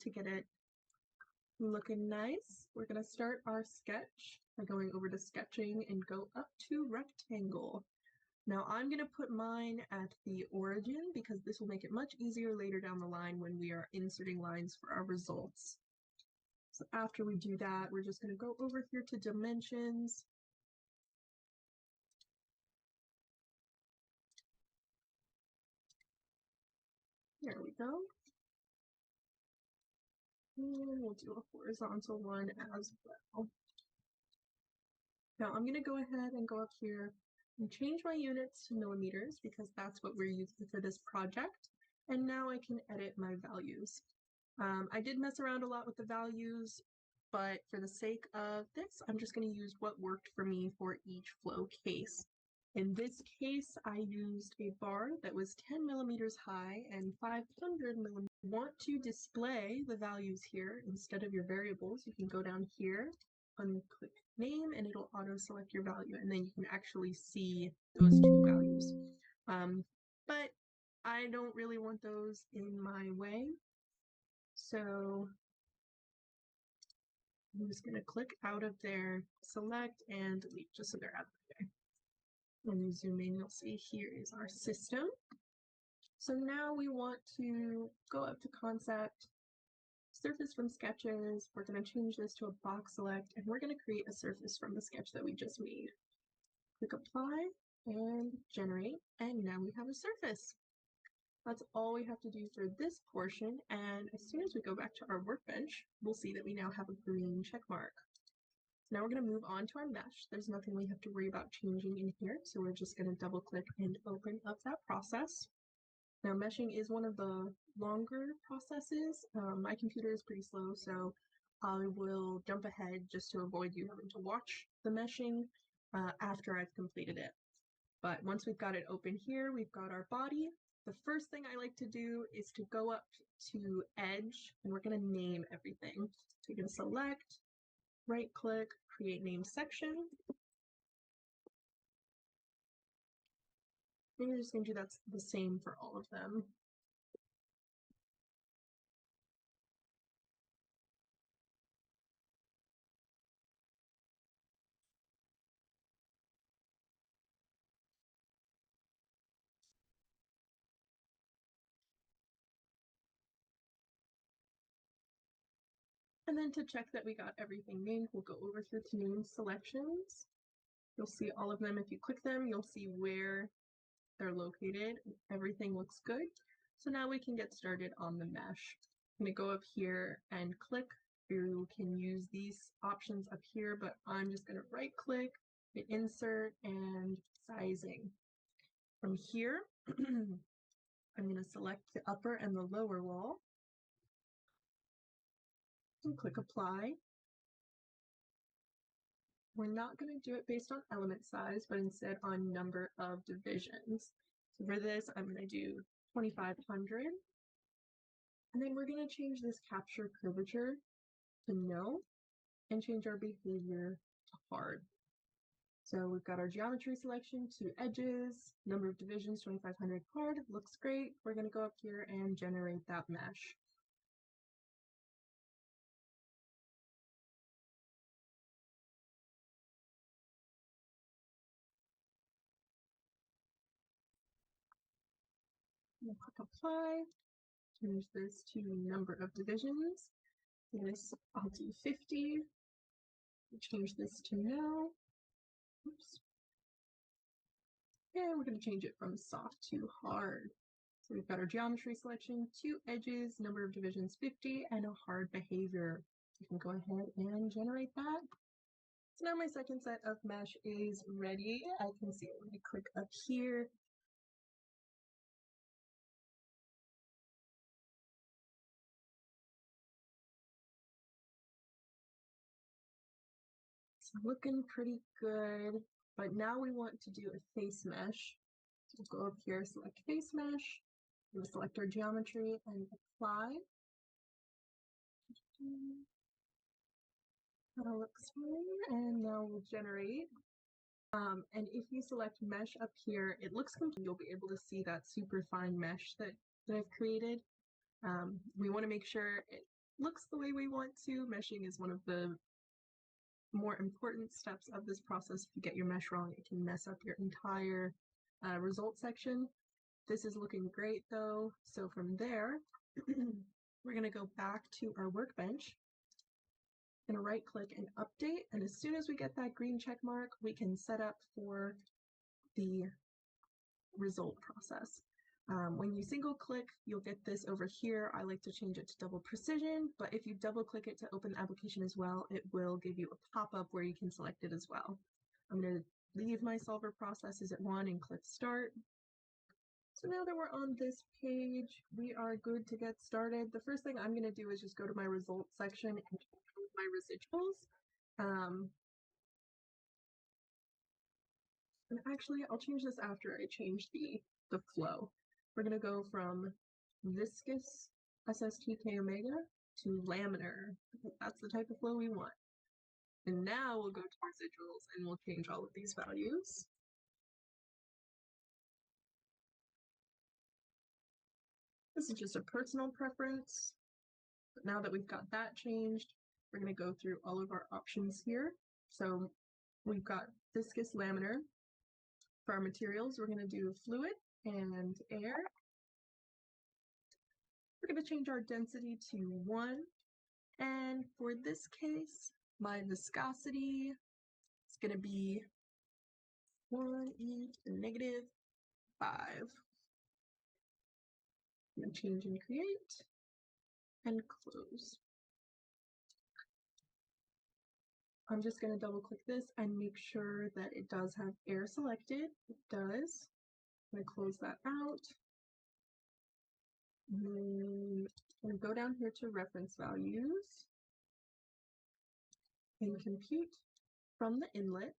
to get it looking nice, we're going to start our sketch by going over to sketching and go up to rectangle. Now I'm going to put mine at the origin because this will make it much easier later down the line when we are inserting lines for our results. So after we do that, we're just going to go over here to dimensions. There we go. And we'll do a horizontal one as well. Now I'm going to go ahead and go up here and change my units to millimeters because that's what we're using for this project. And now I can edit my values. I did mess around a lot with the values, but for the sake of this, I'm just going to use what worked for me for each flow case. In this case, I used a bar that was 10 millimeters high and 500 millimeters. If you want to display the values here instead of your variables, you can go down here, unclick name, and it'll auto select your value, and then you can actually see those two values. But I don't really want those in my way, so I'm just going to click out of there, select, and delete just so they're out of there. When you zoom in, you'll see here is our system. So now we want to go up to concept, surface from sketches. We're going to change this to a box select, and we're going to create a surface from the sketch that we just made. Click apply and generate, and now we have a surface. That's all we have to do for this portion, and as soon as we go back to our workbench, we'll see that we now have a green check mark. Now we're going to move on to our mesh. There's nothing we have to worry about changing in here, so we're just going to double click and open up that process. Now meshing is one of the longer processes. My computer is pretty slow, so I will jump ahead just to avoid you having to watch the meshing after I've completed it. But once we've got it open here, we've got our body. The first thing I like to do is to go up to edge, and we're going to name everything. So you're going to select, right click, create name section. And you're just going to do that the same for all of them. And then to check that we got everything named, we'll go over here to name selections. You'll see all of them. If you click them, you'll see where they're located. Everything looks good. So now we can get started on the mesh. I'm going to go up here and click. You can use these options up here, but I'm just going to right click, hit insert, and sizing. From here, I'm going to select the upper and the lower wall. And click apply. We're not going to do it based on element size, but instead on number of divisions. So for this, I'm going to do 2500. And then we're going to change this capture curvature to no and change our behavior to hard. So we've got our geometry selection, 2 edges, number of divisions, 2500 hard. Looks great. We're going to go up here and generate that mesh. We'll click apply, change this to number of divisions. This I'll do 50. Change this to no. Oops. And we're going to change it from soft to hard. So we've got our geometry selection, 2 edges, number of divisions 50, and a hard behavior. You can go ahead and generate that. So now my second set of mesh is ready. I can see it when I click up here. It's looking pretty good, but now we want to do a face mesh. So we'll go up here, select face mesh, we'll select our geometry and apply. That looks fine, and now we'll generate. And if you select mesh up here, it looks complete. You'll be able to see that super fine mesh that I've created. We want to make sure looks the way we want to. Meshing is one of the more important steps of this process. If you get your mesh wrong, it can mess up your entire result section. This is looking great though. So from there, we're going to go back to our workbench. Going to right click and update. And as soon as we get that green check mark, we can set up for the result process. When you single click, you'll get this over here. I like to change it to double precision, but if you double click it to open the application as well, it will give you a pop-up where you can select it as well. I'm going to leave my solver processes at 1 and click start. So now that we're on this page, we are good to get started. The first thing I'm going to do is just go to my results section and change my residuals. And actually, I'll change this after I change the flow. We're going to go from viscous SSTK omega to laminar. That's the type of flow we want. And now we'll go to residuals and we'll change all of these values. This is just a personal preference. But now that we've got that changed, we're going to go through all of our options here. So we've got viscous laminar. For our materials, we're going to do fluid and air. We're going to change our density to 1. And for this case, my viscosity is going to be 1e to the -5. I'm going to change and create and close. I'm just going to double click this and make sure that it does have air selected. It does. I'm going to close that out. And then I'm going to go down here to reference values and compute from the inlet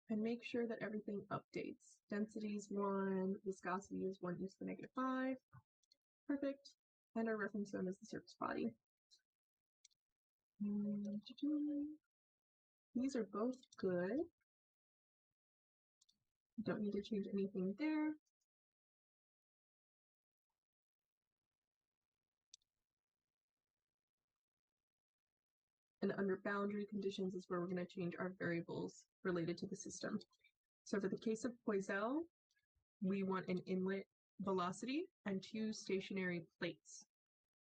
and make sure that everything updates. Density is 1, viscosity is 1e to the -5. Perfect. And our reference zone is the surface body. These are both good. Don't need to change anything there. And under boundary conditions is where we're going to change our variables related to the system. So for the case of Poiseuille, we want an inlet velocity and 2 stationary plates.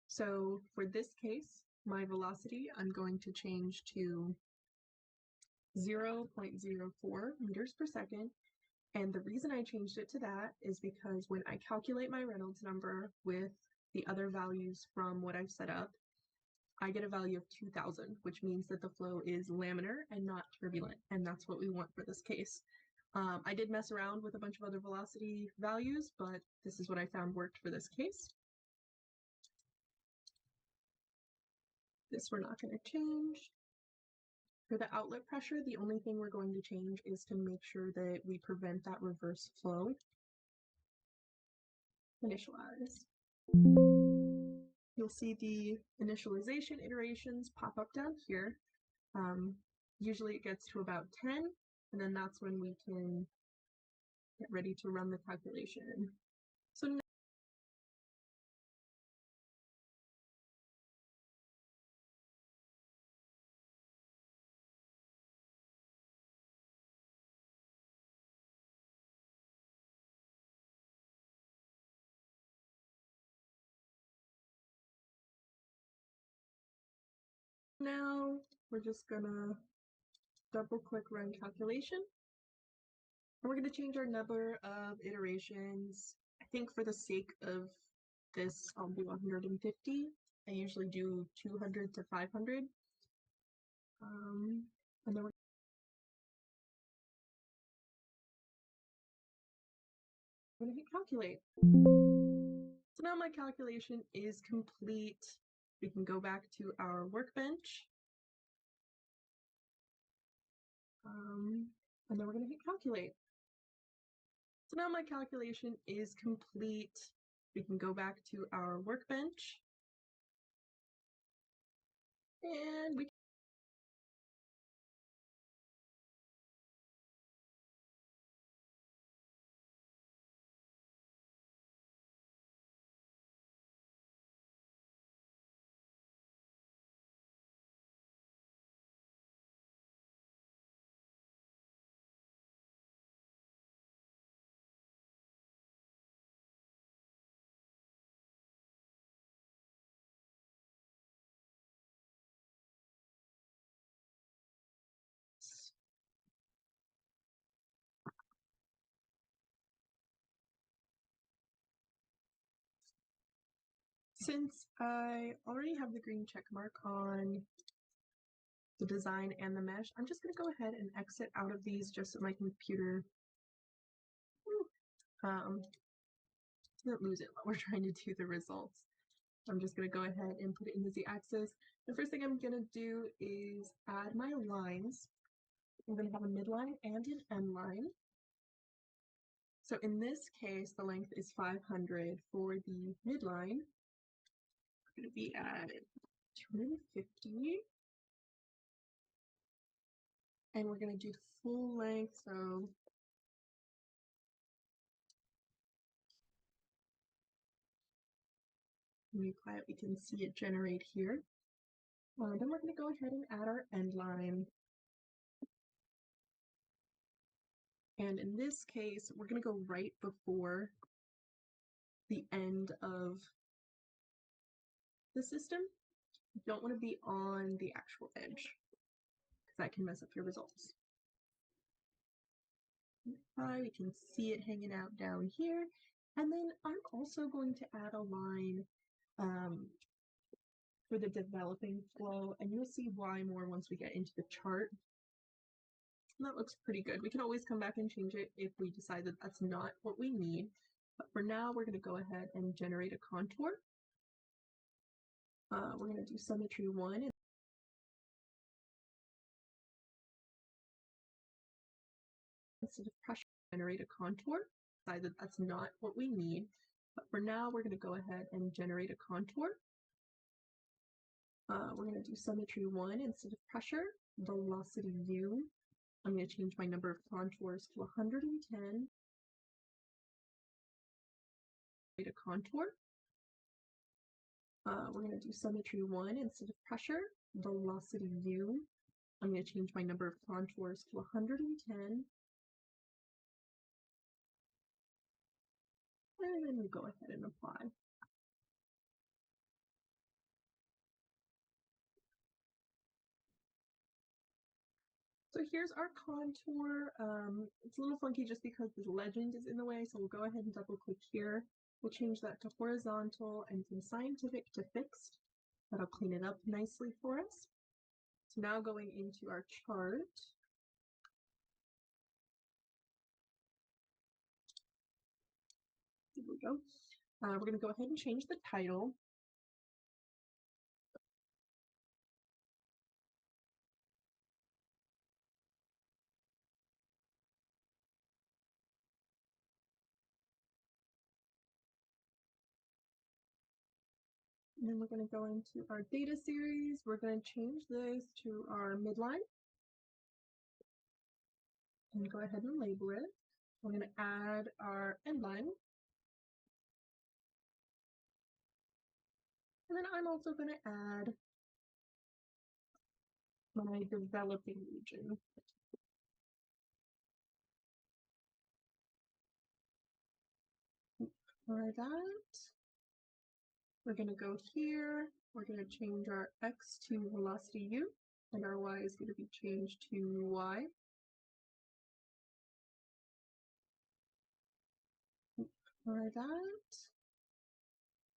So for this case, my velocity, I'm going to change to 0.04 meters per second. And the reason I changed it to that is because when I calculate my Reynolds number with the other values from what I've set up, I get a value of 2000, which means that the flow is laminar and not turbulent, and that's what we want for this case. I did mess around with a bunch of other velocity values, but this is what I found worked for this case. This we're not going to change. For the outlet pressure, the only thing we're going to change is to make sure that we prevent that reverse flow. Initialize. You'll see the initialization iterations pop up down here. Usually it gets to about 10, and then that's when we can get ready to run the calculation. So now we're just gonna double click run calculation. And we're gonna change our number of iterations. I think for the sake of this, I'll do 150. I usually do 200 to 500. And then we're gonna hit calculate. So now my calculation is complete. We can go back to our workbench. And then we're going to hit calculate. So now my calculation is complete. We can go back to our workbench. And we since I already have the green check mark on the design and the mesh, I'm just going to go ahead and exit out of these just so my computer doesn't lose it while we're trying to do the results. I'm just going to go ahead and put it in the z-axis. The first thing I'm going to do is add my lines. I'm going to have a midline and an end line. So in this case, the length is 500 for the midline. It's going to be at 250. And we're going to do full length, so when we apply it, we can see it generate here. Then we're going to go ahead and add our end line. And in this case, we're going to go right before the end of the system. You don't want to be on the actual edge, because that can mess up your results. We can see it hanging out down here. And then I'm also going to add a line for the developing flow, and you'll see why more once we get into the chart. And that looks pretty good. We can always come back and change it if we decide that that's not what we need. But for now, we're going to go ahead and generate a contour. We're going to do symmetry 1. Instead of pressure, generate a contour. Decide that that's not what we need. But for now, we're going to go ahead and generate a contour. We're going to do symmetry 1 instead of pressure, velocity U. I'm going to change my number of contours to 110. A contour. We're going to do symmetry 1 instead of pressure, velocity U. I'm going to change my number of contours to 110. And then we go ahead and apply. So here's our contour. It's a little funky just because the legend is in the way, so we'll go ahead and double click here. We'll change that to horizontal and from scientific to fixed. That'll clean it up nicely for us. So now going into our chart. Here we go. We're going to go ahead and change the title. And then we're going to go into our data series. We're going to change this to our midline. And go ahead and label it. We're going to add our end line. And then I'm also going to add my developing region. For that, we're going to go here. We're going to change our X to velocity U, and our Y is going to be changed to Y. For that,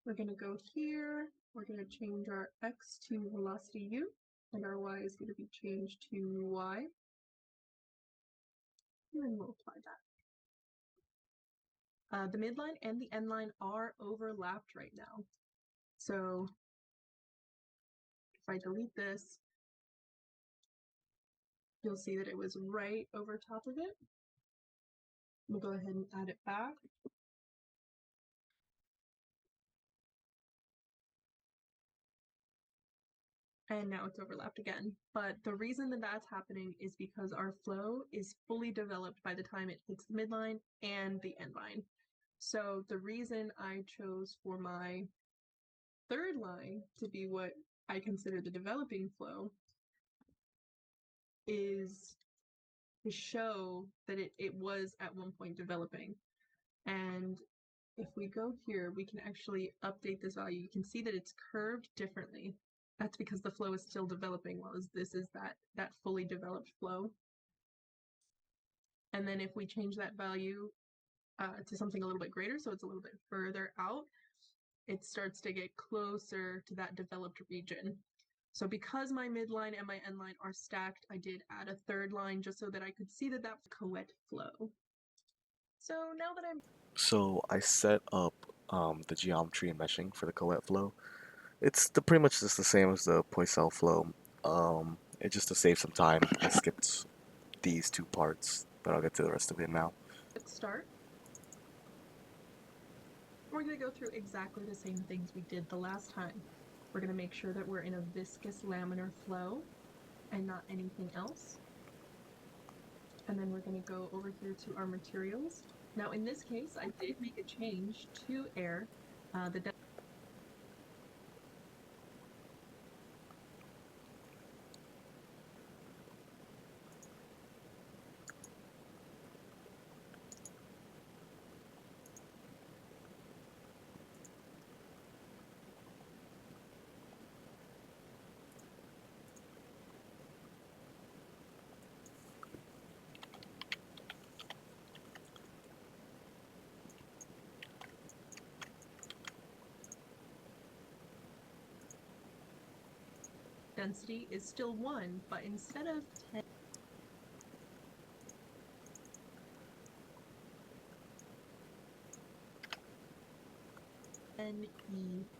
we're going to go here. We're going to change our X to velocity U, and our Y is going to be changed to Y. And then we'll apply that. The midline and the end line are overlapped right now. So if I delete this, you'll see that it was right over top of it. We'll go ahead and add it back. And now it's overlapped again. But the reason that that's happening is because our flow is fully developed by the time it hits the midline and the end line. So the reason I chose for my third line to be what I consider the developing flow is to show that it was at one point developing. And if we go here, we can actually update this value. You can see that it's curved differently. That's because the flow is still developing, whereas this is that fully developed flow. And then if we change that value to something a little bit greater, so it's a little bit further out, it starts to get closer to that developed region. So because my midline and my endline are stacked, I did add a third line just so that I could see that that's co-wet flow. So now that I'm So I set up the geometry and meshing for the co-wet flow. It's pretty much just the same as the Poisson flow. It just to save some time, I skipped these two parts, but I'll get to the rest of it now. at start, we're going to go through exactly the same things we did the last time. We're going to make sure that we're in a viscous laminar flow and not anything else. And then we're going to go over here to our materials. Now in this case, I did make a change to air. The density is still 1, but instead of 10e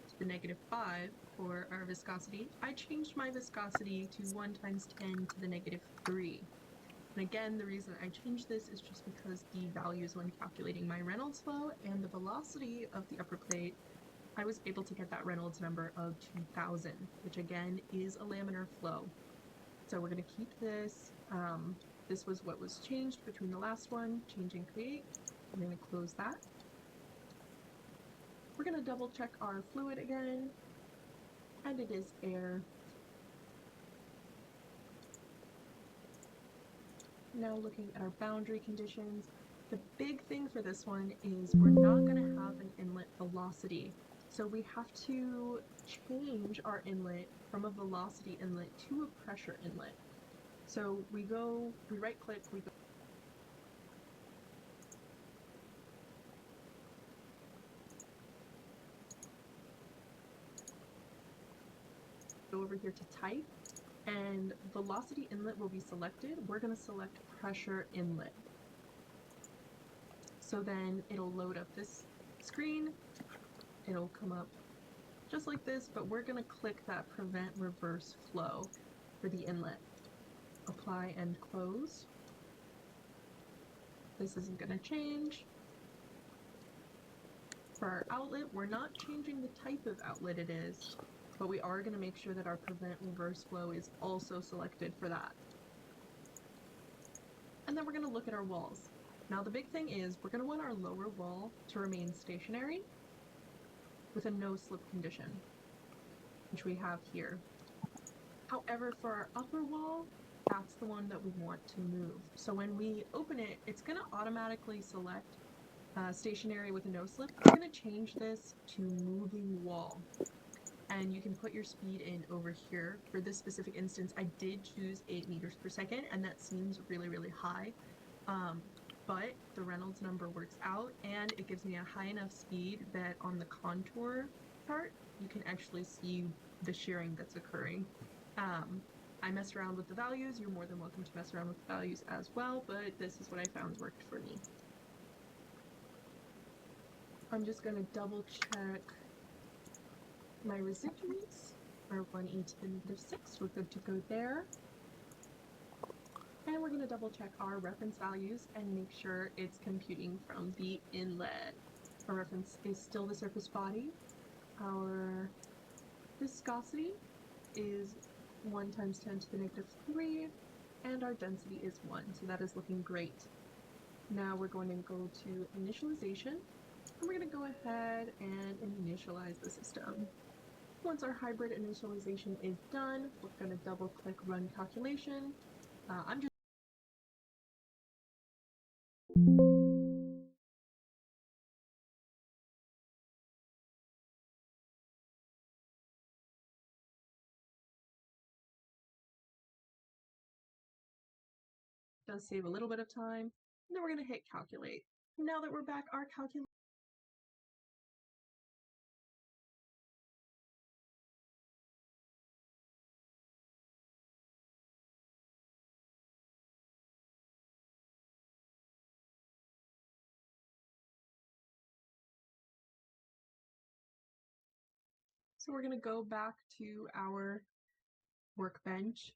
to the negative 5 for our viscosity, I changed my viscosity to 1 times 10 to the negative 3. And again, the reason I changed this is just because the values when calculating my Reynolds flow and the velocity of the upper plate, I was able to get that Reynolds number of 2000, which again is a laminar flow. So we're going to keep this. This was what was changed between the last one, change and create. I'm going to close that. We're going to double check our fluid again, and it is air. Now looking at our boundary conditions, the big thing for this one is we're not going to have an inlet velocity. So we have to change our inlet from a velocity inlet to a pressure inlet. So we right click, we go over here to type, and velocity inlet will be selected. We're going to select pressure inlet. So then it'll load up this screen. It'll come up just like this, but we're going to click that prevent reverse flow for the inlet. Apply and close. This isn't going to change. For our outlet, we're not changing the type of outlet it is, but we are going to make sure that our prevent reverse flow is also selected for that. And then we're going to look at our walls. Now the big thing is we're going to want our lower wall to remain stationary with a no slip condition, which we have here. However, for our upper wall, that's the one that we want to move. So when we open it, it's going to automatically select stationary with a no slip. I'm going to change this to moving wall. And you can put your speed in over here. For this specific instance, I did choose 8 meters per second, and that seems really, really high. But the Reynolds number works out, and it gives me a high enough speed that on the contour chart, you can actually see the shearing that's occurring. I messed around with the values. You're more than welcome to mess around with the values as well, but this is what I found worked for me. I'm just going to double check my residuals are 1e to the negative 6. We're good to go there. And we're going to double check our reference values and make sure it's computing from the inlet. Our reference is still the surface body. Our viscosity is 1 times 10 to the negative 3, and our density is 1, so that is looking great. Now we're going to go to initialization, and we're going to go ahead and initialize the system. Once our hybrid initialization is done, we're going to double click run calculation. I'm just does save a little bit of time, and then we're going to hit calculate. Now that we're back, our calculation So we're going to go back to our workbench.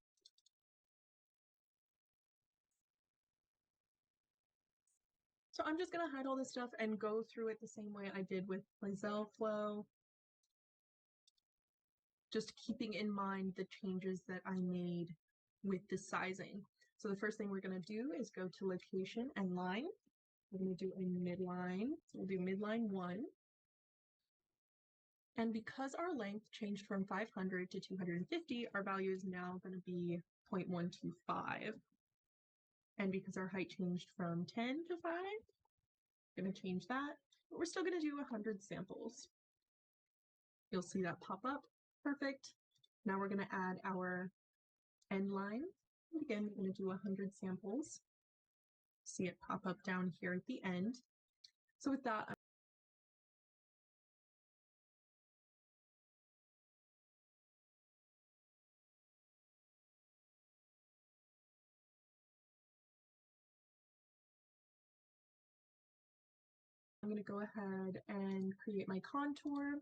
So I'm just going to hide all this stuff and go through it the same way I did with Poisson flow, just keeping in mind the changes that I made with the sizing. So the first thing we're going to do is go to location and line. We're going to do a midline. So we'll do midline 1. And because our length changed from 500 to 250, our value is now going to be 0.125. And because our height changed from 10 to 5, I'm going to change that. But we're still going to do 100 samples. You'll see that pop up. Perfect. Now we're going to add our end line. And again, we're going to do 100 samples. See it pop up down here at the end. So with that, I'm going to go ahead and create my contour.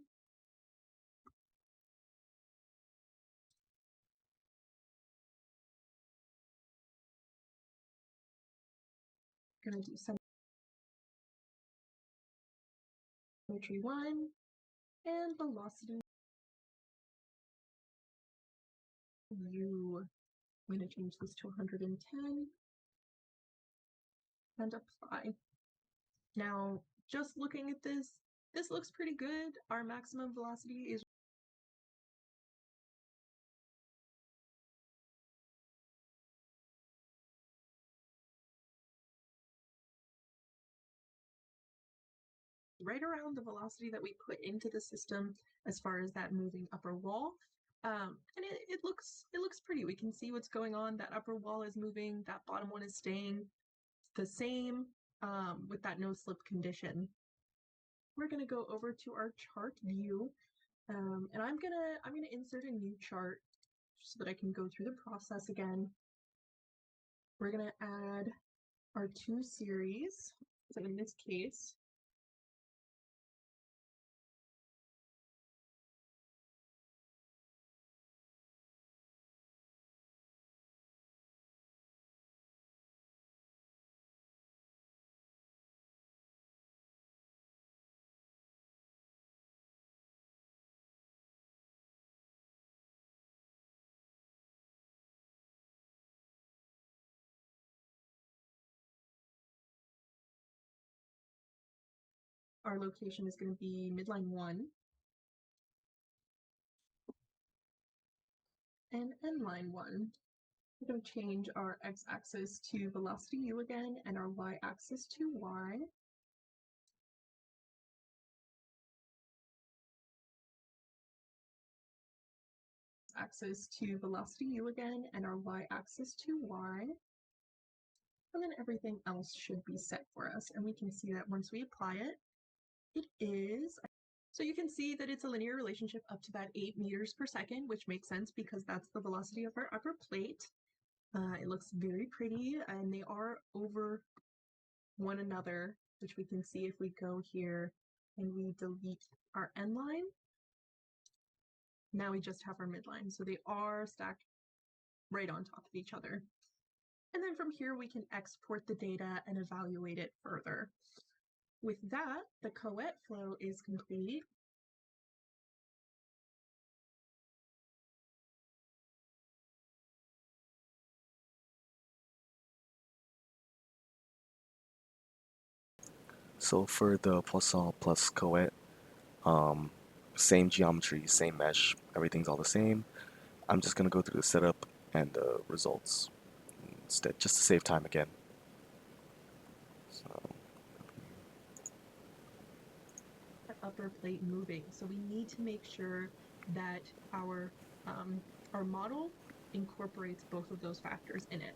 I'm going to do symmetry 1 and velocity U. I'm going to change this to 110 and apply. Now, just looking at this looks pretty good. Our maximum velocity is right around the velocity that we put into the system as far as that moving upper wall. And it looks pretty. We can see what's going on. That upper wall is moving, that bottom one is staying the same with that no slip condition. We're gonna go over to our chart view, and I'm gonna insert a new chart so that I can go through the process again. We're gonna add our 2 series. So in this case, our location is going to be midline 1 and endline 1. We're going to change our x-axis to velocity u again and our y-axis to y. Axis to velocity u again and our y-axis to y. And then everything else should be set for us. And we can see that once we apply it, it is. So you can see that it's a linear relationship up to that 8 meters per second, which makes sense because that's the velocity of our upper plate. It looks very pretty, and they are over one another, which we can see if we go here and we delete our end line. Now we just have our midline. So they are stacked right on top of each other. And then from here, we can export the data and evaluate it further. With that, the Coet flow is complete. So for the Poisson plus Coet, same geometry, same mesh, everything's all the same. I'm just gonna go through the setup and the results instead, just to save time again. So Upper plate moving. So we need to make sure that our model incorporates both of those factors in it.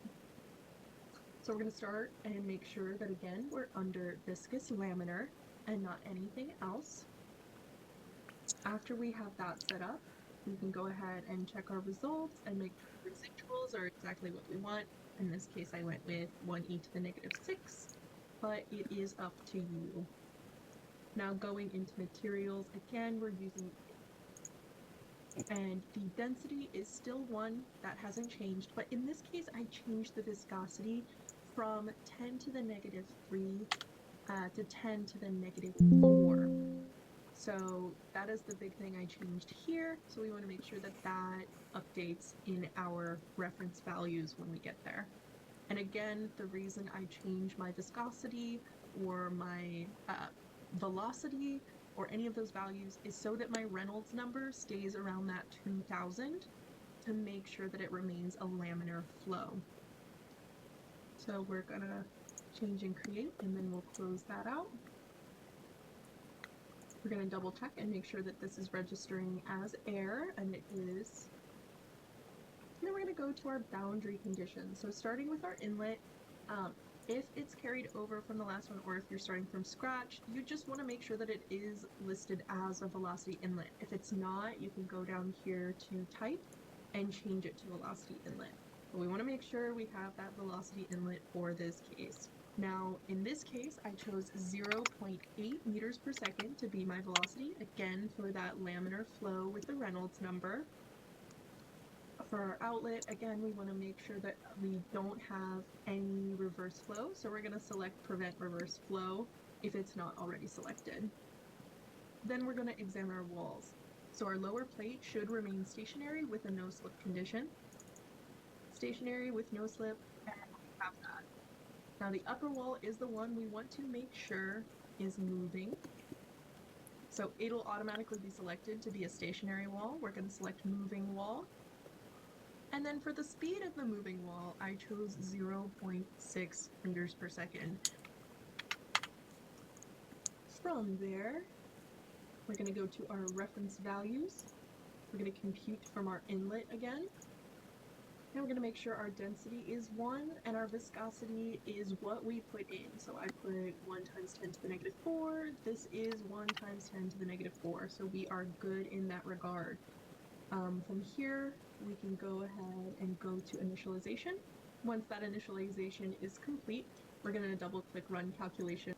So we're going to start and make sure that again we're under viscous laminar and not anything else. After we have that set up, we can go ahead and check our results and make sure residuals are exactly what we want. In this case, I went with 1e to the negative 6, but it is up to you. Now going into materials, again, we're using And the density is still 1, that hasn't changed, but in this case I changed the viscosity from 10 to the negative 3 to 10 to the negative 4. So that is the big thing I changed here. So we want to make sure that that updates in our reference values when we get there. And again, the reason I change my viscosity or my velocity or any of those values is so that my Reynolds number stays around that 2000 to make sure that it remains a laminar flow. So we're gonna change and create, and then we'll close that out. We're going to double check and make sure that this is registering as air, and it is. And then we're going to go to our boundary conditions. So starting with our inlet, if it's carried over from the last one, or if you're starting from scratch, you just want to make sure that it is listed as a velocity inlet. If it's not, you can go down here to type and change it to velocity inlet. But we want to make sure we have that velocity inlet for this case. Now, in this case, I chose 0.8 meters per second to be my velocity, again, for that laminar flow with the Reynolds number. For our outlet, again, we want to make sure that we don't have any reverse flow, so we're going to select prevent reverse flow if it's not already selected. Then we're going to examine our walls. So our lower plate should remain stationary with a no slip condition. Stationary with no slip, and we have that. Now the upper wall is the one we want to make sure is moving. So it'll automatically be selected to be a stationary wall. We're going to select moving wall. And then for the speed of the moving wall, I chose 0.6 meters per second. From there, we're going to go to our reference values. We're going to compute from our inlet again. And we're going to make sure our density is 1 and our viscosity is what we put in. So I put 1 times 10 to the negative 4. This is 1 times 10 to the negative 4. So we are good in that regard. From here, we can go ahead and go to initialization. Once that initialization is complete, we're going to double click run calculation.